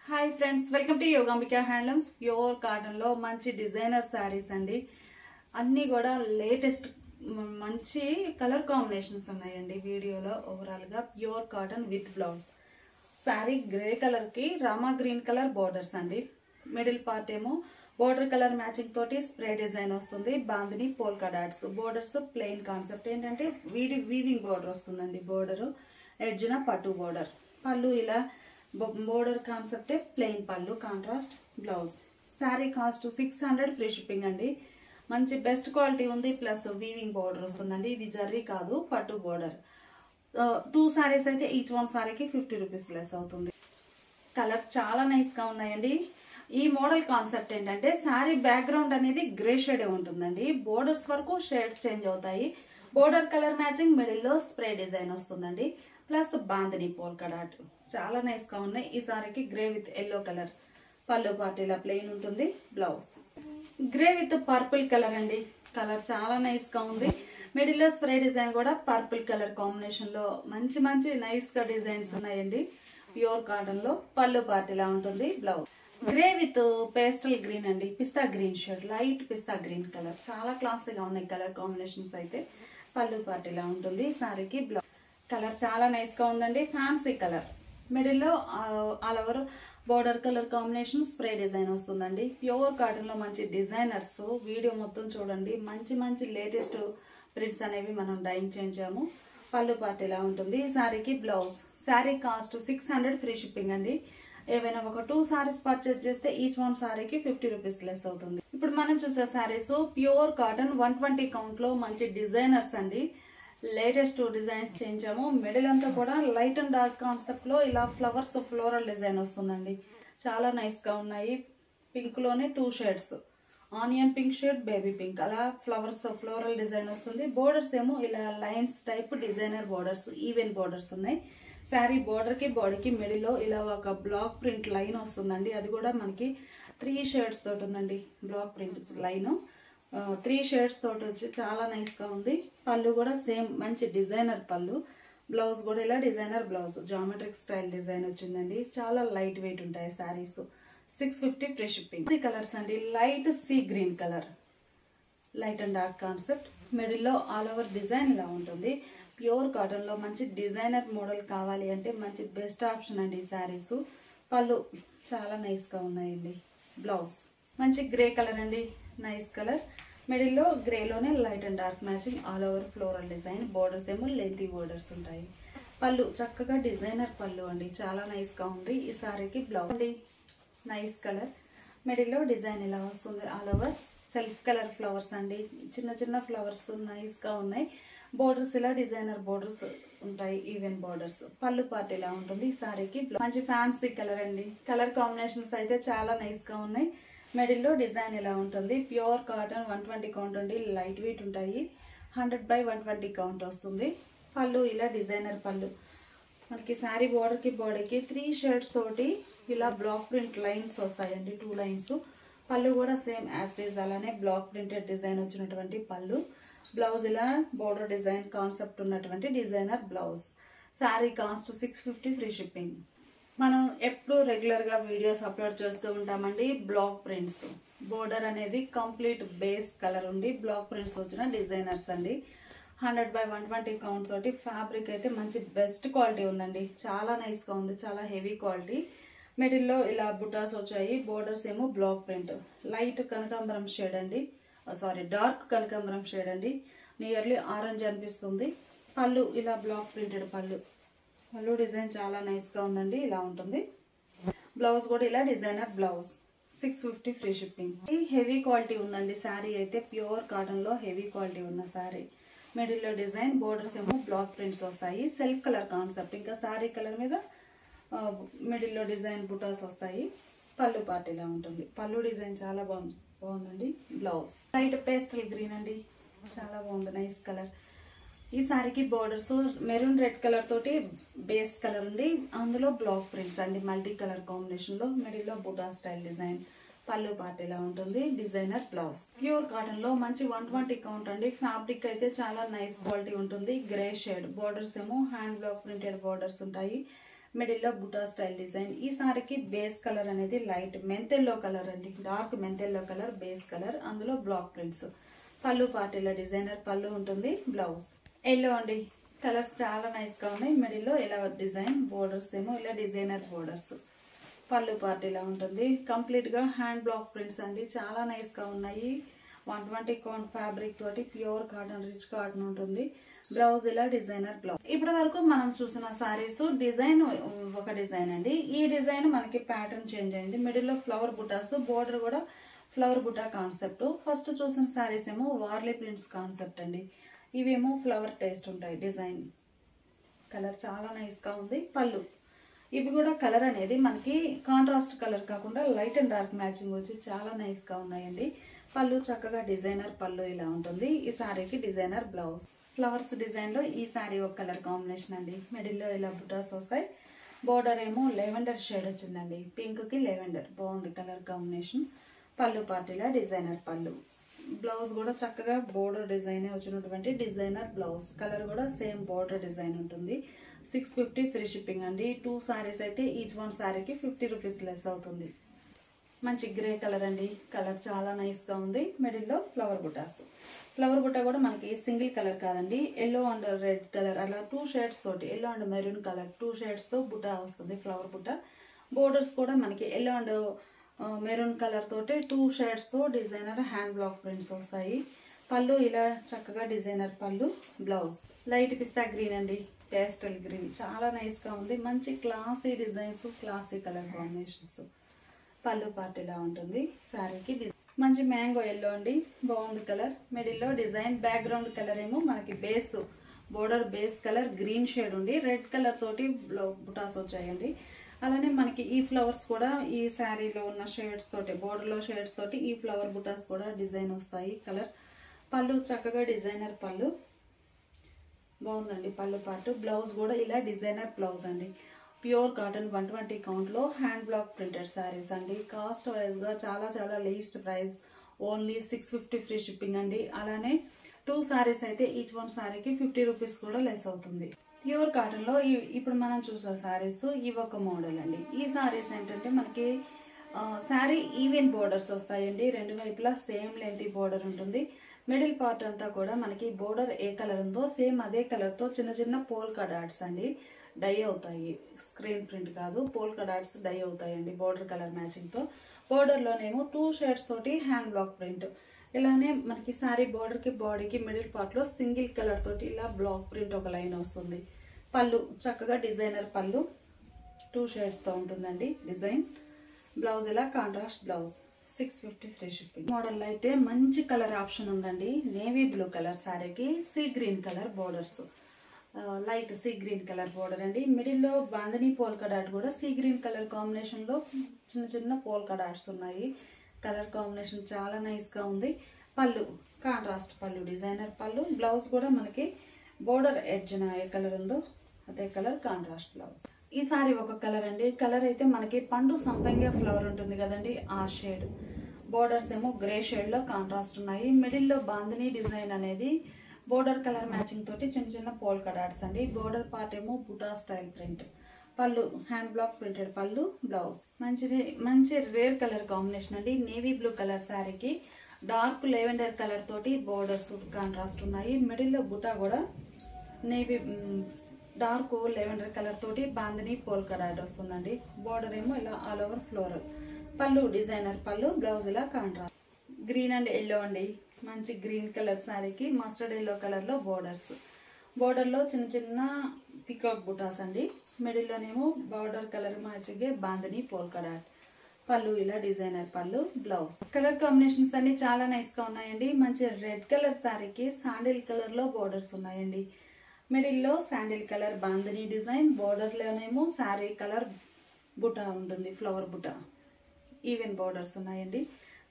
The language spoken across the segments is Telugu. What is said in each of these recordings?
Hi friends, welcome to Yogambika handlooms. Pure cotton లో మంచి డిజైనర్ శారీస్ అండి. అన్నీ కూడా లేటెస్ట్ మంచి కలర్ కాంబినేషన్స్ ఉన్నాయండి. వీడియోలో ఓవరాల్ గా pure cotton with blouse. Sari grey colour కి రామా గ్రీన్ కలర్ బోర్డర్స్ అండి. మిడిల్ పార్ట్ ఏమో బోర్డర్ కలర్ మ్యాచింగ్ తోటి స్ప్రే డిజైన్ వస్తుంది. Bandhani polka dots. Borders plain concept ఏంటంటే వీవింగ్ బోర్డర్ వస్తుందండి. బోర్డర్ ఎడ్జ్న పట్టు బోర్డర్. పళ్ళు ఇలా బోర్డర్ కాన్సెప్టే ప్లెయిన్ పళ్ళు, contrast blouse. Sari cost 600 free shipping అండి. మంచి బెస్ట్ క్వాలిటీ ఉంది. ప్లస్ వీవింగ్ బోర్డర్ వస్తుందండి. ఇది జర్రీ కాదు, పట్టు బోర్డర్. 2 సారీస్ అయితే ఈచ్ వన్ సారీకి 50 రూపీస్ లెస్ అవుతుంది. కలర్స్ చాలా నైస్ గా ఉన్నాయండి. ఈ మోడల్ కాన్సెప్ట్ ఏంటంటే శారీ బ్యాక్గ్రౌండ్ అనేది గ్రే షేడ్ ఉంటుందండి. బోర్డర్స్ వరకు షేడ్స్ చేంజ్ అవుతాయి. బోర్డర్ కలర్ మ్యాచింగ్, మిడిల్ లో స్ప్రే డిజైన్ వస్తుందండి. Plus bandhani polka dot. చాలా నైస్ గా ఉన్నాయి. ఈ సారీకి గ్రే విత్ ఎల్లో కలర్. పళ్ళు పార్ట్ ఇలా ప్లెయిన్ ఉంటుంది. Blouse grey with purple colour అండి. కలర్ చాలా నైస్ గా ఉంది. మిడిల్ లో స్ప్రే డిజైన్ కూడా పర్పుల్ కలర్ కాంబినేషన్ లో మంచి మంచి నైస్ గా డిజైన్స్ ఉన్నాయండి. ప్యూర్ కాటన్ లో పళ్ళు పార్ట్ ఇలా ఉంటుంది. Blouse grey with pastel green అండి. పిస్తా గ్రీన్ షేడ్, లైట్ పిస్తా గ్రీన్ కలర్. చాలా క్లాసీగా ఉన్నాయి కలర్ కాంబినేషన్స్ అయితే. పళ్ళు పార్ట్ ఇలా ఉంటుంది. సారీకి బ్లౌజ్ కలర్ చాలా నైస్ గా ఉందండి. Fancy colour. మిడిల్ లో all over border colour combination, spray design వస్తుందండి. ప్యూర్ కాటన్ లో మంచి డిజైనర్స్. వీడియో మొత్తం చూడండి. మంచి మంచి లేటెస్ట్ ప్రింట్స్ అనేవి మనం డైయింగ్ చేయించాము. పళ్ళు పార్ట్ ఇలా ఉంటుంది. శారీకి blouse. Sari cost 600 free shipping అండి. ఏవైనా ఒక 2 సారీస్ పర్చేజ్ చేస్తే ఈచ్ వన్ సారీకి 50 రూపీస్ లెస్ అవుతుంది. ఇప్పుడు మనం చూసే సారీస్ ప్యూర్ కాటన్ 120 కౌంట్ లో మంచి డిజైనర్స్ అండి. లేటెస్ట్ డిజైన్స్ చేయించాము. మిడిల్ అంతా కూడా లైట్ అండ్ డార్క్ కాన్సెప్ట్ లో ఇలా ఫ్లవర్స్, ఫ్లోరల్ డిజైన్ వస్తుందండి. చాలా నైస్ గా ఉన్నాయి. పింక్ లోనే 2 shades, onion pink shade, baby pink. అలా ఫ్లవర్స్, ఫ్లోరల్ డిజైన్ వస్తుంది. బోర్డర్స్ ఏమో ఇలా lines type designer borders, even borders ఉన్నాయి. శారీ బోర్డర్ కి బాడీకి మిడిల్ లో ఇలా ఒక బ్లాక్ ప్రింట్ లైన్ వస్తుందండి. అది కూడా మనకి 3 షేడ్స్ తోటి ఉందండి. బ్లాక్ ప్రింట్ లైన్ 3 షేడ్స్ తోటి వచ్చి చాలా నైస్ గా ఉంది. పళ్ళు కూడా సేమ్ మంచి డిజైనర్ పళ్ళు. బ్లౌజ్ కూడా ఇలా designer blouse, geometric style design వచ్చిందండి. చాలా లైట్ వెయిట్ ఉంటాయి శారీస్. 650 free shipping. కలర్స్ అండి. Light sea green colour, light and dark concept. Middle లో ఆల్ ఓవర్ డిజైన్ ఇలా ఉంటుంది. ప్యూర్ కాటన్ లో మంచి డిజైనర్ మోడల్ కావాలి అంటే మంచి బెస్ట్ ఆప్షన్ అండి ఈ శారీస్. పళ్ళు చాలా నైస్ గా ఉన్నాయండి. బ్లౌజ్ మంచి గ్రే కలర్ అండి. Nice colour. మిడిల్ లో గ్రే లోనే light and dark matching, all over floral design. Borders ఏమో లెంతీ బోర్డర్స్ ఉంటాయి. పళ్ళు చక్కగా డిజైనర్ పళ్ళు అండి. చాలా నైస్ గా ఉంది. ఈ సారీకి బ్లౌజ్ అండి. Nice colour. మిడిల్ లో డిజైన్ ఇలా వస్తుంది. All over self colour flowers అండి. చిన్న చిన్న ఫ్లవర్స్ నైస్ గా ఉన్నాయి. బోర్డర్స్ ఇలా డిజైనర్ బోర్డర్స్ ఉంటాయి, ఈవెన్ బోర్డర్స్. పళ్ళు పార్ట్ ఇలా ఉంటుంది. ఈ సారీకి మంచి ఫ్యాన్సీ కలర్ అండి. కలర్ కాంబినేషన్స్ అయితే చాలా నైస్ గా ఉన్నాయి. మిడిల్ లో డిజైన్ ఇలా ఉంటుంది. ప్యూర్ కాటన్ 120 కౌంట్ అండి. లైట్ వెయిట్ ఉంటాయి. 100/120 కౌంట్ వస్తుంది. పళ్ళు ఇలా డిజైనర్ పళ్ళు. మనకి శారీ బోర్డర్ కి బాడీకి 3 షేడ్స్ తోటి ఇలా బ్లాక్ ప్రింట్ లైన్స్ వస్తాయండి. 2 లైన్స్. పళ్ళు కూడా సేమ్ యాజ్ ఇట్ ఈజ్ అలానే బ్లాక్ ప్రింటెడ్ డిజైన్ వచ్చినటువంటి పళ్ళు. బ్లౌజ్ ఇలా బోర్డర్ డిజైన్ కాన్సెప్ట్ ఉన్నటువంటి designer blouse. Sari cost 650 free shipping. మనం ఎప్పుడు రెగ్యులర్ గా వీడియోస్ అప్లోడ్ చేస్తూ ఉంటామండి. Block prints. బోర్డర్ అనేది కంప్లీట్ బేస్ కలర్ ఉండి బ్లాక్ ప్రింట్స్ వచ్చిన డిజైనర్స్ అండి. 100/120 కౌంట్ తోటి. ఫ్యాబ్రిక్ అయితే మంచి బెస్ట్ క్వాలిటీ ఉందండి. చాలా నైస్ గా ఉంది. చాలా హెవీ క్వాలిటీ. మిడిల్ లో ఇలా బుటాస్ వచ్చాయి. బోర్డర్స్ ఏమో బ్లాక్ ప్రింట్. లైట్ కనకాంబరం షేడ్ అండి. సారీ, డార్క్ కనకాంబరం షేడ్ అండి. నియర్లీ ఆరెంజ్ అనిపిస్తుంది. పళ్ళు ఇలా బ్లాక్ ప్రింటెడ్ పళ్ళు. పళ్ళు డిజైన్ చాలా నైస్ గా ఉందండి. ఇలా ఉంటుంది. బ్లౌజ్ కూడా ఇలా designer blouse. 650 free shipping. Heavy quality ఉందండి. శారీ అయితే ప్యూర్ కాటన్ లో హెవీ క్వాలిటీ ఉన్న శారీ. మిడిల్ లో డిజైన్, బోర్డర్స్ ఏమో బ్లాక్ ప్రింట్స్ వస్తాయి. Self colour concept. ఇంకా శారీ కలర్ మీద మిడిల్ లో డిజైన్ బుటాస్ వస్తాయి. పళ్ళు పార్ట్ ఇలా ఉంటుంది. పళ్ళు డిజైన్ చాలా బాగుందండి. బ్లౌజ్ లైట్ పేస్టల్ గ్రీన్ అండి. చాలా బాగుంది. Nice colour. ఈ సారీకి బోర్డర్స్ మెరూన్ రెడ్ కలర్ తోటి బేస్ కలర్ ఉంది. అందులో బ్లాక్ ప్రింట్స్ అండి. మల్టీ కలర్ కాంబినేషన్ లో. మిడిల్ లో బుటా స్టైల్ డిజైన్. పళ్ళు పార్ట్ ఇలా ఉంటుంది. Designer blouse. ప్యూర్ కాటన్ లో మంచి 120 కౌంట్ అండి. ఫ్యాబ్రిక్ అయితే చాలా నైస్ క్వాలిటీ ఉంటుంది. Grey shade. బోర్డర్స్ ఏమో హ్యాండ్ బ్లాక్ ప్రింటెడ్ బోర్డర్స్ ఉంటాయి. మిడిల్లో బుటా స్టైల్ డిజైన్. ఈ సారీకి బేస్ కలర్ అనేది లైట్ మెంతెల్లో కలర్ అండి, డార్క్ మెంతెల్లో కలర్ బేస్ కలర్, అందులో బ్లాక్ ప్రింట్స్. పళ్ళు పార్టీలో డిజైనర్ పళ్ళు ఉంటుంది. బ్లౌజ్ ఎల్లో అండి, కలర్స్ చాలా నైస్ గా ఉన్నాయి. మిడిల్లో ఇలా డిజైన్, బోర్డర్స్ ఏమో ఇలా డిజైనర్ బోర్డర్స్. పళ్ళు పార్టీలా ఉంటుంది. కంప్లీట్ గా హ్యాండ్ బ్లాక్ ప్రింట్స్ అండి, చాలా నైస్ గా ఉన్నాయి. 120 కాన్ ఫ్యాబ్రిక్ తోటి ప్యూర్ కాటన్, రిచ్ కాటన్ ఉంటుంది. బ్లౌజ్ ఇలా డిజైనర్ బ్లౌజ్. ఇప్పటి వరకు మనం చూసిన సారీస్ డిజైన్ ఒక డిజైన్ అండి. ఈ డిజైన్ మనకి ప్యాటర్న్ చేంజ్ అయింది. మిడిల్ లో ఫ్లవర్ బుటాస్, బోర్డర్ కూడా ఫ్లవర్ బుటా కాన్సెప్ట్. ఫస్ట్ చూసిన సారీస్ ఏమో వార్లీ ప్రింట్స్ కాన్సెప్ట్ అండి. ఇవేమో ఫ్లవర్ టేస్ట్ ఉంటాయి. డిజైన్ కలర్ చాలా నైస్ గా ఉంది. పళ్ళు ఇవి కూడా కలర్ అనేది మనకి కాంట్రాస్ట్ కలర్ కాకుండా లైట్ అండ్ డార్క్ మ్యాచింగ్ వచ్చి చాలా నైస్ గా ఉన్నాయండి. పళ్ళు చక్కగా డిజైనర్ పళ్ళు ఇలా ఉంటుంది. ఈ సారీకి డిజైనర్ బ్లౌజ్. ఫ్లవర్స్ డిజైన్ లో ఈ సారీ ఒక కలర్ కాంబినేషన్ అండి. మిడిల్ లో ఇలా బుటాస్ వస్తాయి. బోర్డర్ ఏమో లెవెండర్ షేడ్ వచ్చిందండి, పింక్ కి లెవెండర్, బాగుంది కలర్ కాంబినేషన్. పళ్ళు పార్టీలా డిజైనర్ పళ్ళు. బ్లౌజ్ కూడా చక్కగా బోర్డర్ డిజైన్ వచ్చినటువంటి డిజైనర్ బ్లౌజ్. కలర్ కూడా సేమ్ బోర్డర్ డిజైన్ ఉంటుంది. 650 ఫ్రీ షిప్పింగ్ అండి. 2 సారీస్ అయితే ఈచ్ వన్ సారీకి 50 రూపీస్ లెస్ అవుతుంది. మంచి గ్రే కలర్ అండి, కలర్ చాలా నైస్ గా ఉంది. మిడిల్ లో ఫ్లవర్ బుటాస్. ఫ్లవర్ బుటా కూడా మనకి సింగిల్ కలర్ కాదండి, ఎల్లో అండ్ రెడ్ కలర్ అలా 2 షేడ్స్ తోటి, yellow and maroon colour 2 shades తో బుటా వస్తుంది ఫ్లవర్ బుటా. బోర్డర్స్ కూడా మనకి ఎల్లో అండ్ మెరూన్ కలర్ తోటి 2 షేడ్స్ తో డిజైనర్ హ్యాండ్ బ్లాక్ ప్రింట్స్ వస్తాయి. పళ్ళు ఇలా చక్కగా డిజైనర్ పళ్ళు. బ్లౌజ్ లైట్ పిస్తా గ్రీన్ అండి, పేస్టల్ గ్రీన్, చాలా నైస్ గా ఉంది. మంచి classy designs, classy colour combinations. పళ్ళు పార్టీలా ఉంటుంది. శారీకి మంచి మ్యాంగో ఎల్లో అండి, బాగుంది కలర్. మిడిల్ లో డిజైన్, బ్యాక్గ్రౌండ్ కలర్ ఏమో మనకి base border base colour green shade ఉండి రెడ్ కలర్ తోటి బుటాస్ వచ్చాయండి. అలానే మనకి ఈ ఫ్లవర్స్ కూడా ఈ శారీలో ఉన్న షేడ్స్ తోటి, బోర్డర్ లో షేడ్స్ తోటి ఈ ఫ్లవర్ బుటాస్ కూడా డిజైన్ వస్తాయి. కలర్ పళ్ళు చక్కగా డిజైనర్ పళ్ళు, బాగుందండి పళ్ళు పార్ట్. బ్లౌజ్ కూడా ఇలా డిజైనర్ బ్లౌజ్ అండి. ప్యూర్ కాటన్ 120 కౌంట్ లో హ్యాండ్ బ్లాక్ ప్రింటెడ్ శారీస్ అండి. కాస్ట్ వైజ్ గా చాలా చాలా least price, only 650 free shipping అండి. అలానే 2 సారీస్ అయితే ఈచ్ వన్ సారీకి 50 రూపీస్ కూడా లెస్ అవుతుంది. ప్యూర్ కాటన్ లో ఇప్పుడు మనం చూసే సారీస్ ఇవి ఒక మోడల్ అండి. ఈ సారీస్ ఏంటంటే మనకి శారీ ఈవెన్ బోర్డర్స్ వస్తాయండి. రెండు వైపులా సేమ్ లెంత్ బోర్డర్ ఉంటుంది. మిడిల్ పార్ట్ అంతా కూడా మనకి బోర్డర్ ఏ కలర్ ఉందో సేమ్ అదే కలర్ తో చిన్న చిన్న పోల్కా డాట్స్ అండి డై అవుతాయి. స్క్రీన్ ప్రింట్ కాదు, పోల్కా డాట్స్ డై అవుతాయండి బోర్డర్ కలర్ మ్యాచింగ్ తో. బోర్డర్ లోనేమో 2 షేడ్స్ తోటి హ్యాండ్ బ్లాక్ ప్రింట్. ఇలానే మనకి సారీ బోర్డర్ కి బాడీకి మిడిల్ పార్ట్ లో సింగిల్ కలర్ తోటి ఇలా బ్లాక్ ప్రింట్ ఒక లైన్ వస్తుంది. పళ్ళు చక్కగా డిజైనర్ పళ్ళు 2 షేడ్స్ తో ఉంటుందండి డిజైన్. బ్లౌజ్ ఇలా contrast blouse. 650 free shipping. Model లో అయితే మంచి కలర్ ఆప్షన్ ఉందండి. నేవీ బ్లూ కలర్ సారీకి sea green colour borders, light sea green colour border అండి. మిడిల్ లో బాందని పోల్కా డాట్ కూడా సీ గ్రీన్ కలర్ కాంబినేషన్ లో చిన్న చిన్న పోల్కా డాట్స్ ఉన్నాయి. కలర్ కాంబినేషన్ చాలా నైస్ గా ఉంది. పళ్ళు కాంట్రాస్ట్ పళ్ళు, డిజైనర్ పళ్ళు. బ్లౌజ్ కూడా మనకి బోర్డర్ ఎడ్జ్న ఏ కలర్ ఉందో అదే కలర్ కాంట్రాస్ట్ బ్లౌజ్. ఈ సారీ ఒక కలర్ అండి. కలర్ అయితే మనకి పండు సంపంగి ఫ్లవర్ ఉంటుంది కదండి, ఆ షేడ్. బోర్డర్స్ ఏమో గ్రే షేడ్ లో కాంట్రాస్ట్ ఉన్నాయి. మిడిల్ లో బాందని డిజైన్ అనేది బోర్డర్ కలర్ మ్యాచింగ్ తోటి చిన్న చిన్న పోల్కా డాట్స్ అండి. బోర్డర్ పార్ట్ ఏమో బుటా స్టైల్ ప్రింట్. పళ్ళు హ్యాండ్ బ్లాక్ ప్రింటెడ్ పళ్ళు. బ్లౌజ్ మంచి రేర్ కలర్ కాంబినేషన్ అండి. నేవీ బ్లూ కలర్ శారీకి డార్క్ లెవెండర్ కలర్ తోటి బోర్డర్స్ కాంట్రాస్ట్ ఉన్నాయి. మిడిల్ లో బుటా కూడా నేవీ డార్క్ లెవెండర్ కలర్ తోటి బాందని పోల్కా డాట్ వస్తుందండి. బోర్డర్ ఏమో ఇలా ఆల్ ఓవర్ ఫ్లోరల్. పళ్ళు డిజైనర్ పళ్ళు. బ్లౌజ్ ఇలా కాంట్రాస్ట్. గ్రీన్ అండ్ ఎల్లో అండి, మంచి గ్రీన్ కలర్ శారీకి మస్టర్డ్ ఎల్లో కలర్ లో బోర్డర్స్. బోర్డర్ లో చిన్న చిన్న పికాక్ బుటాస్ అండి. మిడిల్ లోనేమో border colour matching bandhani polka dot. పళ్ళు ఇలా డిజైనర్ పళ్ళు. బ్లౌజ్ కలర్ కాంబినేషన్స్ అన్ని చాలా నైస్ గా ఉన్నాయండి. మంచి రెడ్ కలర్ శారీకి శాండిల్ కలర్ లో బోర్డర్స్ ఉన్నాయండి. మిడిల్ లో sandal colour bandhani design. Border లోనేమో శారీ కలర్ బుటా ఉంటుంది, ఫ్లవర్ బుటా. ఈవెన్ బోర్డర్స్ ఉన్నాయండి.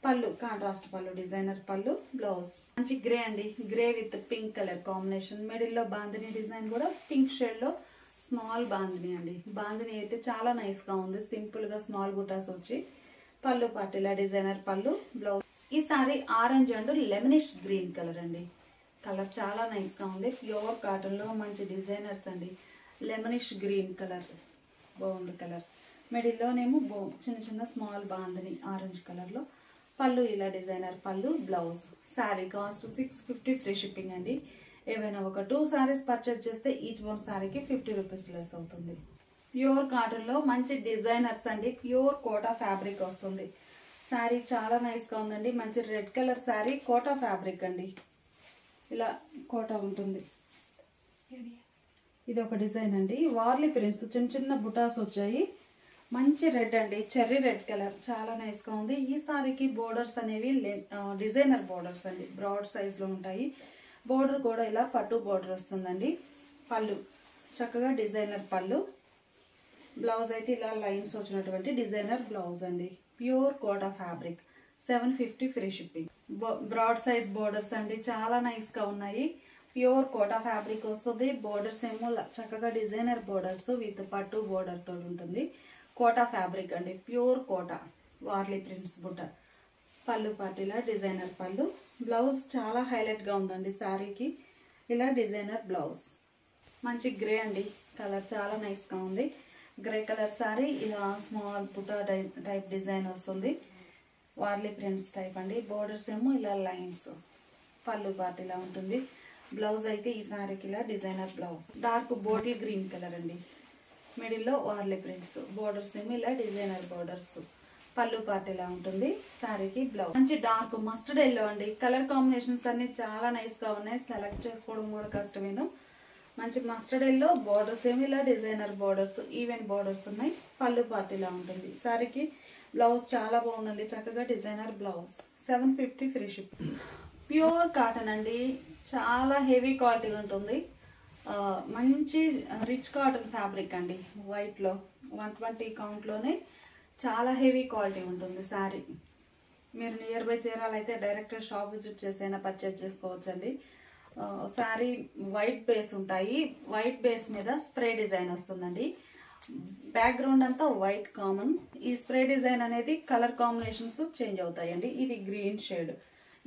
పళ్ళు కాంట్రాస్ట్ పళ్ళు, డిజైనర్ పళ్ళు. బ్లౌజ్ మంచి గ్రే అండి, grey with pink colour combination. Middle లో బాందని డిజైన్ కూడా పింక్ షేడ్ లో స్మాల్ బాందని అండి. బాందని అయితే చాలా నైస్ గా ఉంది, సింపుల్ గా స్మాల్ బుటాస్ వచ్చి. పళ్ళు పార్టీలా డిజైనర్ పళ్ళు. బ్లౌజ్ ఈ sorry orange and lemonish green colour అండి. కలర్ చాలా నైస్ గా ఉంది. ప్యూర్ కాటన్ లో మంచి డిజైనర్స్ అండి. లెమనిష్ గ్రీన్ కలర్ బాగుంది కలర్. మిడిల్లోనేమో చిన్న చిన్న స్మాల్ బాందని ఆరెంజ్ కలర్లో. పళ్ళు ఇలా డిజైనర్ పళ్ళు, blouse. Sari cost 650 free shipping అండి. ఏవైనా ఒక 2 శారీస్ పర్చేజ్ చేస్తే ఈచ్ వన్ శారీకి 50 రూపీస్ లెస్ అవుతుంది. ప్యూర్ కాటన్లో మంచి డిజైనర్స్ అండి. ప్యూర్ కోటా ఫ్యాబ్రిక్ వస్తుంది. శారీ చాలా నైస్గా ఉందండి. మంచి red colour sari, Kota fabric అండి. ఇలా కోటా ఉంటుంది. ఇది ఒక డిజైన్ అండి. వార్లీ ప్రింట్స్ చిన్న చిన్న బుటాస్ వచ్చాయి. మంచి రెడ్ అండి, చెర్రీ రెడ్ కలర్, చాలా నైస్గా ఉంది. ఈ సారీకి బోర్డర్స్ అనేవి డిజైనర్ బోర్డర్స్ అండి, బ్రాడ్ సైజ్లో ఉంటాయి. బోర్డర్ కూడా ఇలా పట్టు బోర్డర్ వస్తుందండి. పళ్ళు చక్కగా డిజైనర్ పళ్ళు. బ్లౌజ్ అయితే ఇలా లైన్స్ వచ్చినటువంటి డిజైనర్ బ్లౌజ్ అండి. Pure quota fabric, 750 free shipping. Broad size borders అండి, చాలా నైస్గా ఉన్నాయి. ప్యూర్ కోటా ఫ్యాబ్రిక్ వస్తుంది. బోర్డర్స్ ఏమో చక్కగా డిజైనర్ బోర్డర్స్ విత్ పట్టు బోర్డర్ తోటి ఉంటుంది. కోటా ఫ్యాబ్రిక్ అండి, ప్యూర్ కోటా, వార్లీ ప్రింట్స్ బుట్ట. పళ్ళు పాటిలా డిజైనర్ పళ్ళు. బ్లౌజ్ చాలా హైలైట్గా ఉందండి శారీకి. ఇలా డిజైనర్ బ్లౌజ్. మంచి గ్రే అండి, కలర్ చాలా నైస్గా ఉంది. గ్రే కలర్ శారీ, ఇలా స్మాల్ బుట్ట టైప్ డిజైన్ వస్తుంది. వార్లీ ప్రింట్స్ టైప్ అండి. బోర్డర్స్ ఏమో ఇలా లైన్స్. పళ్ళు పాటిలా ఉంటుంది. బ్లౌజ్ అయితే ఈ శారీకి ఇలా designer blouse. Dark bottle green colour అండి. మిడిల్లో వార్లీ ప్రింట్స్. బోర్డర్స్ ఏమో ఇలా డిజైనర్ బోర్డర్స్. పళ్ళు పార్ట్ ఇలా ఉంటుంది. శారీకి బ్లౌజ్. మంచి డార్క్ మస్టర్డ్ ఎల్లో అండి. కలర్ కాంబినేషన్స్ అన్ని చాలా నైస్గా ఉన్నాయి. సెలెక్ట్ చేసుకోవడం కూడా కష్టమేను. మంచి మస్టర్డ్ ఎల్లో. బోర్డర్స్ ఏమో ఇలా డిజైనర్ బోర్డర్స్, ఈవెన్ బోర్డర్స్ ఉన్నాయి. పళ్ళు పార్ట్ ఇలా ఉంటుంది. శారీకి బ్లౌజ్ చాలా బాగుందండి, చక్కగా designer blouse. 750 free ship. Pure cotton అండి, చాలా హెవీ క్వాలిటీ ఉంటుంది. మంచి రిచ్ కాటన్ ఫ్యాబ్రిక్ అండి. వైట్లో 120 కౌంట్లోనే చాలా హెవీ క్వాలిటీ ఉంటుంది శారీ. మీరు నియర్ బై చీరాలు అయితే డైరెక్ట్ షాప్ విజిట్ చేసైనా పర్చేజ్ చేసుకోవచ్చండి. శారీ వైట్ బేస్ ఉంటాయి. వైట్ బేస్ మీద స్ప్రే డిజైన్ వస్తుందండి. బ్యాక్గ్రౌండ్ అంతా వైట్ కామన్. ఈ స్ప్రే డిజైన్ అనేది కలర్ కాంబినేషన్స్ చేంజ్ అవుతాయండి. ఇది గ్రీన్ షేడ్.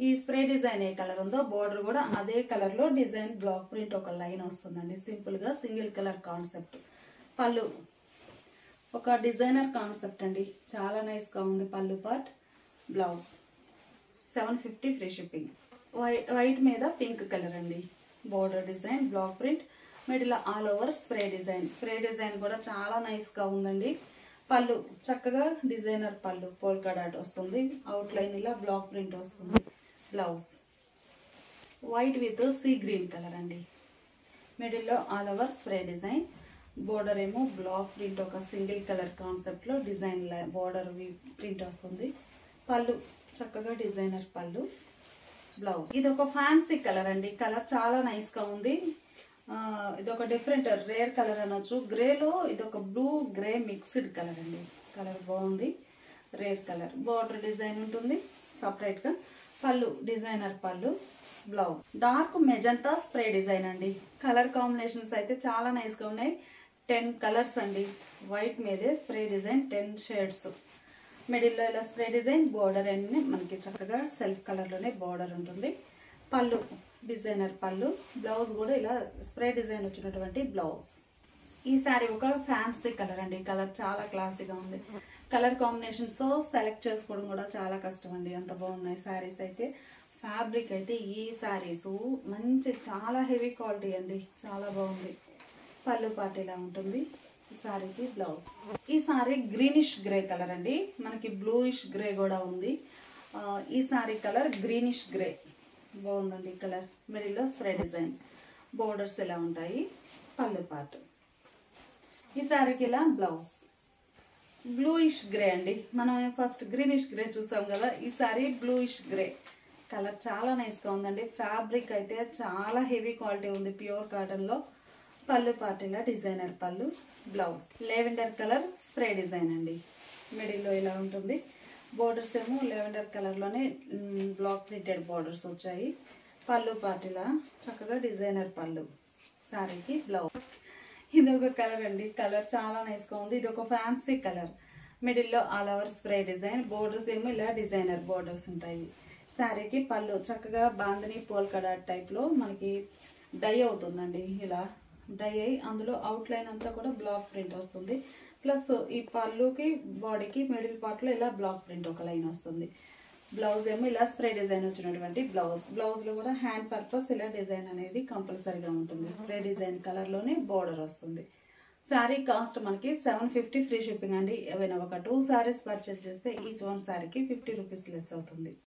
ఈ స్ప్రే డిజైన్ ఏ కలర్ ఉందో బోర్డర్ కూడా అదే కలర్ లో డిజైన్ బ్లాక్ ప్రింట్ ఒక లైన్ వస్తుందండి. సింపుల్ గా సింగిల్ కలర్ కాన్సెప్ట్. పళ్ళు ఒక డిజైనర్ కాన్సెప్ట్ అండి, చాలా నైస్ గా ఉంది. పళ్ళు part, blouse. 750 free shipping. White మీద పింక్ కలర్ అండి. Border design block print. Middle all over spray design. Spray design కూడా చాలా నైస్ గా ఉందండి. పళ్ళు చక్కగా డిజైనర్ పళ్ళు, పోల్కా డాట్ వస్తుంది. అవుట్ లైన్ ఇలా బ్లాక్ ప్రింట్ వస్తుంది. Blouse white with sea green colour అండి. మిడిల్లో all over spray design. Border ఏమో బ్లాక్ ప్రింట్, ఒక సింగిల్ కలర్ కాన్సెప్ట్ లో డిజైన్ బోర్డర్ ప్రింట్ వస్తుంది. పళ్ళు చక్కగా డిజైనర్ పళ్ళు, బ్లౌజ్. ఇది ఒక ఫ్యాన్సీ కలర్ అండి. కలర్ చాలా నైస్ గా ఉంది. ఇది ఒక డిఫరెంట్ రేర్ కలర్ అనొచ్చు. గ్రేలో ఇది ఒక బ్లూ గ్రే మిక్స్డ్ కలర్ అండి. కలర్ బాగుంది, రేర్ కలర్. బోర్డర్ డిజైన్ ఉంటుంది సపరేట్ గా. పళ్ళు డిజైనర్ పళ్ళు, blouse. Dark magenta spray design అండి. కలర్ కాంబినేషన్స్ అయితే చాలా నైస్ గా ఉన్నాయి. 10 కలర్స్ అండి. వైట్ మీదే స్ప్రే డిజైన్ 10 షేడ్స్. మిడిల్లో ఇలా స్ప్రే డిజైన్. బోర్డర్ అన్ని మనకి చక్కగా సెల్ఫ్ కలర్ లోనే బోర్డర్ ఉంటుంది. పళ్ళు డిజైనర్ పళ్ళు. బ్లౌజ్ కూడా ఇలా స్ప్రే డిజైన్ వచ్చినటువంటి బ్లౌజ్. ఈ శారీ ఒక ఫ్యాన్సీ కలర్ అండి. కలర్ చాలా క్లాసీగా ఉంది. కలర్ కాంబినేషన్స్ సెలెక్ట్ చేసుకోవడం కూడా చాలా కష్టం అండి, అంత బాగున్నాయి శారీస్ అయితే. ఫ్యాబ్రిక్ అయితే ఈ శారీస్ మంచి చాలా హెవీ క్వాలిటీ అండి, చాలా బాగుంది. పళ్ళు పార్ట్ ఇలా ఉంటుంది. ఈ శారీకి బ్లౌజ్. ఈ శారీ గ్రీనిష్ గ్రే కలర్ అండి. మనకి బ్లూయిష్ గ్రే కూడా ఉంది. ఈ శారీ కలర్ గ్రీనిష్ గ్రే, బాగుందండి కలర్. మిడిల్లో స్ప్రే డిజైన్. బోర్డర్స్ ఇలా ఉంటాయి. పళ్ళు పార్ట్. ఈ శారీకి ఇలా బ్లౌజ్. బ్లూయిష్ గ్రే అండి. మనం ఫస్ట్ గ్రీనిష్ గ్రే చూసాం కదా, ఈ శారీ బ్లూయిష్ గ్రే కలర్. చాలా నైస్గా ఉందండి. ఫ్యాబ్రిక్ అయితే చాలా హెవీ క్వాలిటీ ఉంది, ప్యూర్ కాటన్ లో. పళ్ళు పార్టీలా డిజైనర్ పళ్ళు, blouse. Lavender colour spray design అండి. మిడిల్లో ఇలా ఉంటుంది. బోర్డర్స్ ఏమో లెవెండర్ కలర్ లోనే బ్లాక్ ప్రింటెడ్ బోర్డర్స్ వచ్చాయి. పళ్ళు పార్టీలా చక్కగా డిజైనర్ పళ్ళు. శారీకి బ్లౌజ్. ఇది ఒక కలర్ అండి. కలర్ చాలా నైస్ గా ఉంది. ఇది ఒక ఫ్యాన్సీ కలర్. మిడిల్లో all over spray design. Borders ఏమో ఇలా డిజైనర్ బోర్డర్స్ ఉంటాయి. శారీకి పళ్ళు చక్కగా బాందని పోల్కా డాట్ టైప్ లో మనకి డై అవుతుందండి. ఇలా డై అయి అందులో అవుట్ లైన్ అంతా కూడా బ్లాక్ ప్రింట్ వస్తుంది. ప్లస్ ఈ పళ్ళుకి బాడీకి మిడిల్ పార్ట్లో ఇలా బ్లాక్ ప్రింట్ ఒక లైన్ వస్తుంది. బ్లౌజ్ ఏమో ఇలా స్ప్రే డిజైన్ వచ్చినటువంటి బ్లౌజ్లో కూడా హ్యాండ్ పర్పస్ ఇలా డిజైన్ అనేది కంపల్సరీగా ఉంటుంది. స్ప్రే డిజైన్ కలర్లోనే బార్డర్ వస్తుంది. శారీ కాస్ట్ మనకి 750 ఫ్రీ షిప్పింగ్ అండి. ఏవైనా ఒక 2 శారీస్ పర్చేజ్ చేస్తే ఈచ్ వన్ శారీకి 50 రూపీస్ లెస్ అవుతుంది.